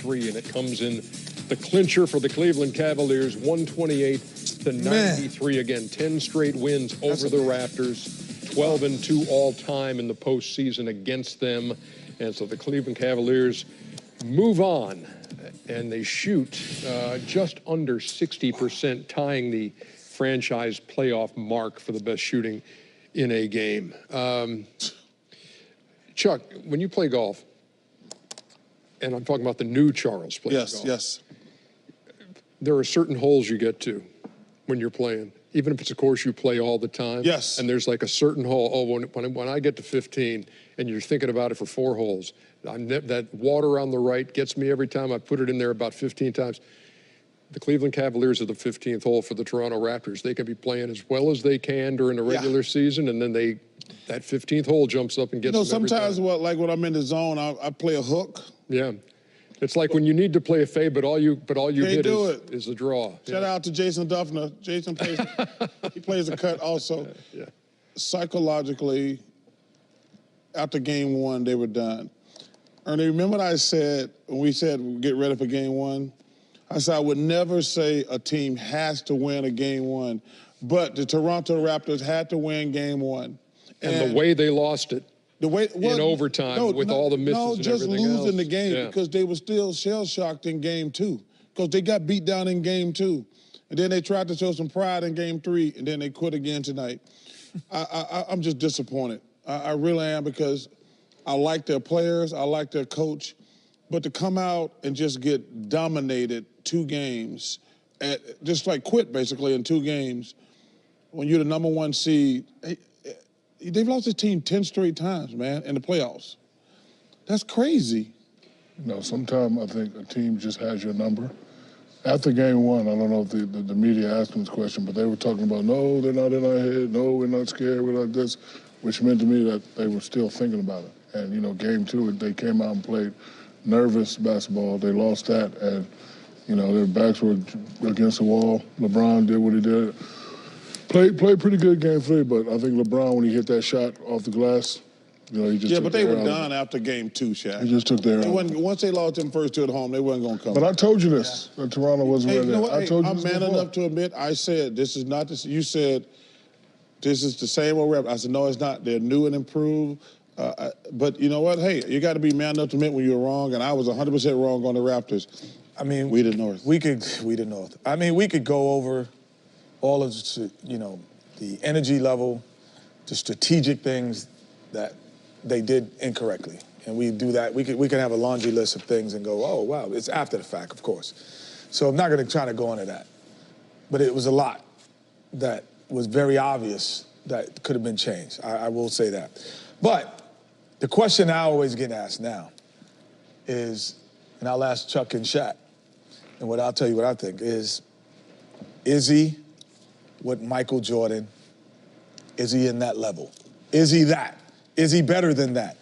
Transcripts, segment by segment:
93, and it comes in the clincher for the Cleveland Cavaliers, 128-93 again. 10 straight wins over the Raptors, 12-2 all-time in the postseason against them. And so the Cleveland Cavaliers move on, and they shoot just under 60%, tying the franchise playoff mark for the best shooting in a game. Chuck, when you play golf, and I'm talking about the new Charles playing golf. Yes. There are certain holes you get to when you're playing, even if it's a course you play all the time. Yes. And there's like a certain hole. Oh, when I get to 15, and you're thinking about it for 4 holes, that water on the right gets me every time. I put it in there about 15 times. The Cleveland Cavaliers are the 15th hole for the Toronto Raptors. They can be playing as well as they can during the regular season, and then that 15th hole jumps up and gets them every sometimes time. like when I'm in the zone, I play a hook. Yeah. It's like when you need to play a fade, but all you hit is a draw. Shout out to Jason Duffner. Jason plays, he plays a cut also. Yeah. Psychologically, after game 1, they were done. Ernie, remember what I said when we said get ready for game 1? I said I would never say a team has to win a game 1, but the Toronto Raptors had to win game 1. And the way they lost it. In overtime with all the misses and everything else. No, just losing the game because they were still shell-shocked in game 2 because they got beat down in game 2. And then they tried to show some pride in game 3, and then they quit again tonight. I'm just disappointed. I really am because I like their players, I like their coach, but to come out and just get dominated 2 games, just like quit basically in 2 games, when you're the #1 seed, they've lost this team 10 straight times, man, in the playoffs. That's crazy. Sometimes I think a team just has your number. After game 1, I don't know if the media asked them this question, but they were talking about, no, they're not in our head, no, we're not scared, we're like this, which meant to me that they were still thinking about it. And, game 2, they came out and played nervous basketball. They lost that, and, their backs were against the wall. LeBron did what he did. Played pretty good game 3, but I think LeBron, when he hit that shot off the glass, he just but they were done after game 2, Shaq. He just took their Once they lost them first 2 at home, they weren't going to come. But I told you this, that Toronto wasn't ready. I told you I'm this man before. enough to admit, I said, this is not this. You said, this is the same old rep. I said, no, it's not. They're new and improved. But you know what? Hey, you got to be man enough to admit when you're wrong, and I was 100% wrong on the Raptors. I mean, we the North. We the North. I mean, we could go over all of the energy level, the strategic things that they did incorrectly. And we do that. We can have a laundry list of things and go, oh, wow, it's after the fact, of course. So I'm not going to try to go into that. But it was a lot that was very obvious that could have been changed. I will say that. But the question I always get asked now is, and I'll ask Chuck and Shaq, and I'll tell you what I think is he what Michael Jordan, is he in that level? Is he that? Is he better than that?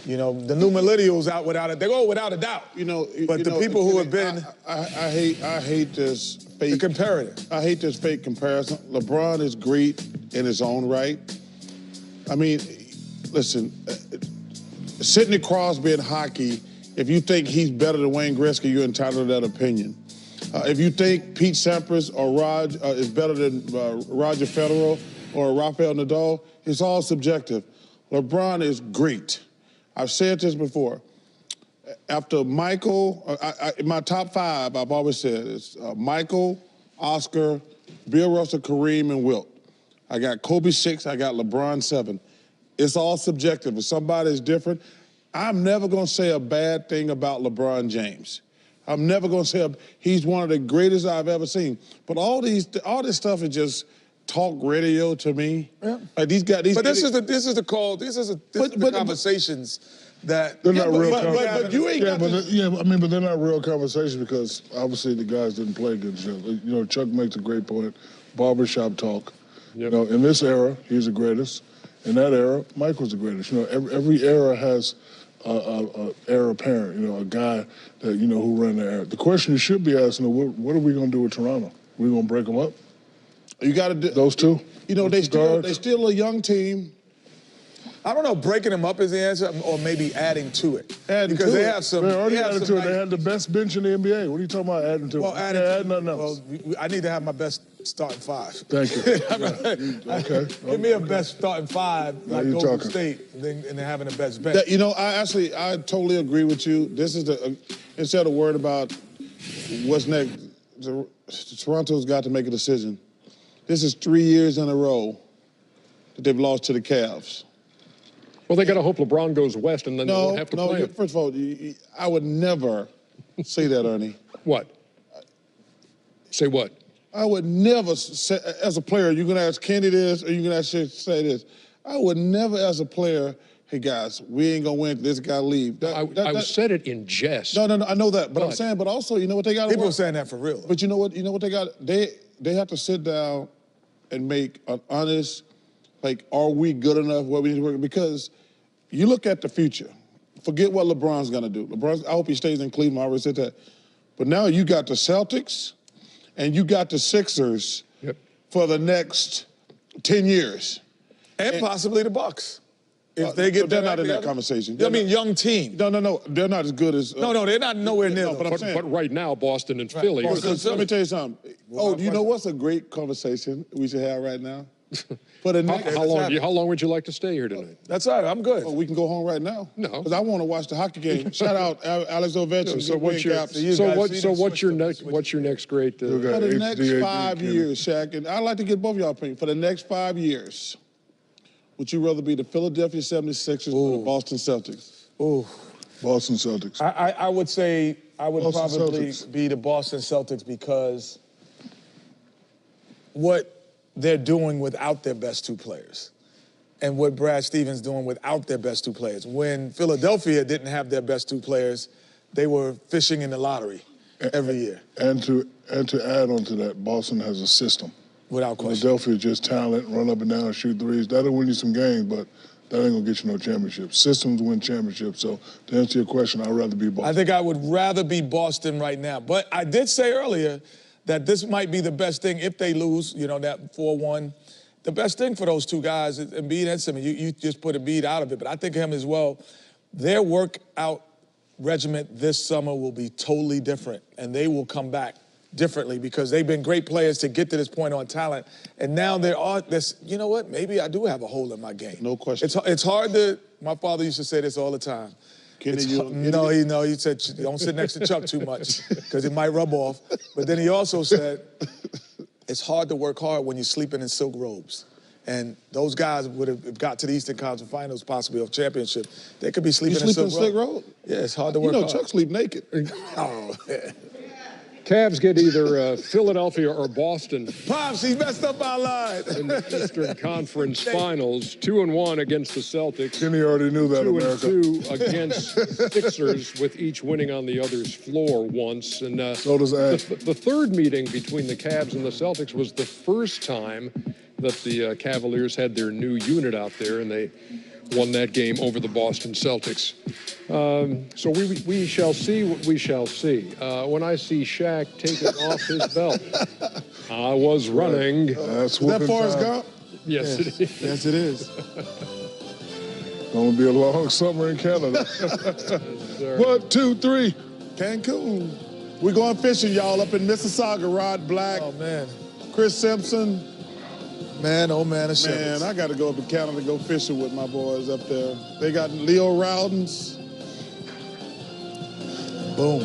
The new millennials out without it. They go without a doubt. But the people who have been, I hate this fake. The comparative. I hate this fake comparison. LeBron is great in his own right. I mean, listen, Sidney Crosby in hockey. If you think he's better than Wayne Gretzky, you're entitled to that opinion. If you think Pete Sampras or is better than Roger Federer or Rafael Nadal, it's all subjective. LeBron is great. I've said this before. After Michael, in my top 5, I've always said it's Michael, Oscar, Bill Russell, Kareem, and Wilt. I got Kobe 6, I got LeBron 7. It's all subjective. If somebody's different, I'm never going to say a bad thing about LeBron James. I'm never going to say he's one of the greatest I've ever seen. But all this stuff is just talk radio to me. Yeah. Like these guys. But this is the conversations that they're not real conversations. But you ain't got but they're not real conversations because obviously the guys didn't play against each other. Chuck makes a great point. Barbershop talk. Yep. In this era, he's the greatest. In that era, Mike was the greatest. Every era has a heir apparent. A guy that who ran the era. The question you should be asking: what are we going to do with Toronto? We going to break them up? You got to do those two. They still a young team. I don't know, breaking them up is the answer, or maybe adding to it. Because they have some. They already added to it. nice- They had the best bench in the NBA. What are you talking about adding to Well, it? adding Add nothing else. Well, I need to have my best starting five. Thank you. Okay. Give me a best starting five, like you Golden talking. State, and then having the best bench. You know, I totally agree with you. This is instead of worried about what's next, Toronto's got to make a decision. This is 3 years in a row that they've lost to the Cavs. Well, they got to hope LeBron goes west and then they won't have to play him. First of all, I would never say that, Ernie. What? Say what? I would never say, as a player, you're going to ask Kenny this or you're going to say this. I would never, as a player, hey, guys, we ain't going to win. This guy leave. I said it in jest. No, I know that. But I'm saying, but also, you know what they got to People are saying that for real. But you know what they got? They have to sit down and make an honest, like, are we good enough? What we need to work? Because you look at the future. Forget what LeBron's gonna do. I hope he stays in Cleveland. I already said that. But now you got the Celtics, and you got the Sixers for the next 10 years, and possibly the Bucks. If they get they're not in that conversation. I mean, young team. No, they're not as good as. No, they're not nowhere near. But right now, Boston and Philly. Let me tell you something. You know what's a great conversation we should have right now? For the next, how long would you like to stay here tonight? That's all right. I'm good. We can go home right now. No, because I want to watch the hockey game. Shout out Alex Ovechkin. So what's your next great? For the next 5 years, Shaq, and I'd like to get both of y'all opinion. For the next 5 years, would you rather be the Philadelphia 76ers or the Boston Celtics? Ooh. Boston Celtics. I would say I would Boston probably Celtics. be the Boston Celtics because what they're doing without their best two players and what Brad Stevens doing without their best two players. When Philadelphia didn't have their best two players, they were fishing in the lottery every year. And to add on to that, Boston has a system. Without question. Philadelphia just talent, run up and down, shoot threes. That'll win you some games, but that ain't gonna get you no championships. Systems win championships. So to answer your question, I'd rather be Boston. I think I would rather be Boston right now. But I did say earlier that this might be the best thing if they lose, that 4-1. The best thing for those two guys, Embiid and Simmons, you just put Embiid out of it, but I think him as well, their workout regimen this summer will be totally different, and they will come back differently because they've been great players to get to this point on talent, and now you know what, maybe I do have a hole in my game. No question. It's hard my father used to say this all the time. He said, don't sit next to Chuck too much because it might rub off. But then he also said, it's hard to work hard when you're sleeping in silk robes. And those guys would have got to the Eastern Conference Finals, possibly, or championship. They could be sleeping in silk robes. Yeah, it's hard to work hard. Chuck sleep naked. Oh, yeah. Cavs get either Philadelphia or Boston. Pops, he messed up our line. In the Eastern Conference Finals, 2-1 against the Celtics. Kenny already knew that, 2-2 against Sixers, with each winning on the other's floor once. And so does Ash. The third meeting between the Cavs and the Celtics was the first time that the Cavaliers had their new unit out there, and they won that game over the Boston Celtics. So we shall see what we shall see. When I see Shaq taking off his belt, I was running. Is that Forrest Gump? Yes, it is. Yes, it is. Gonna be a long summer in Canada. 1, 2, 3. Cancun. We're going fishing, y'all, up in Mississauga. Rod Black. Oh, man. Chris Simpson. Man, oh, man. Man, I got to go up to Canada to go fishing with my boys up there. They got Leo Rowdens. Boom.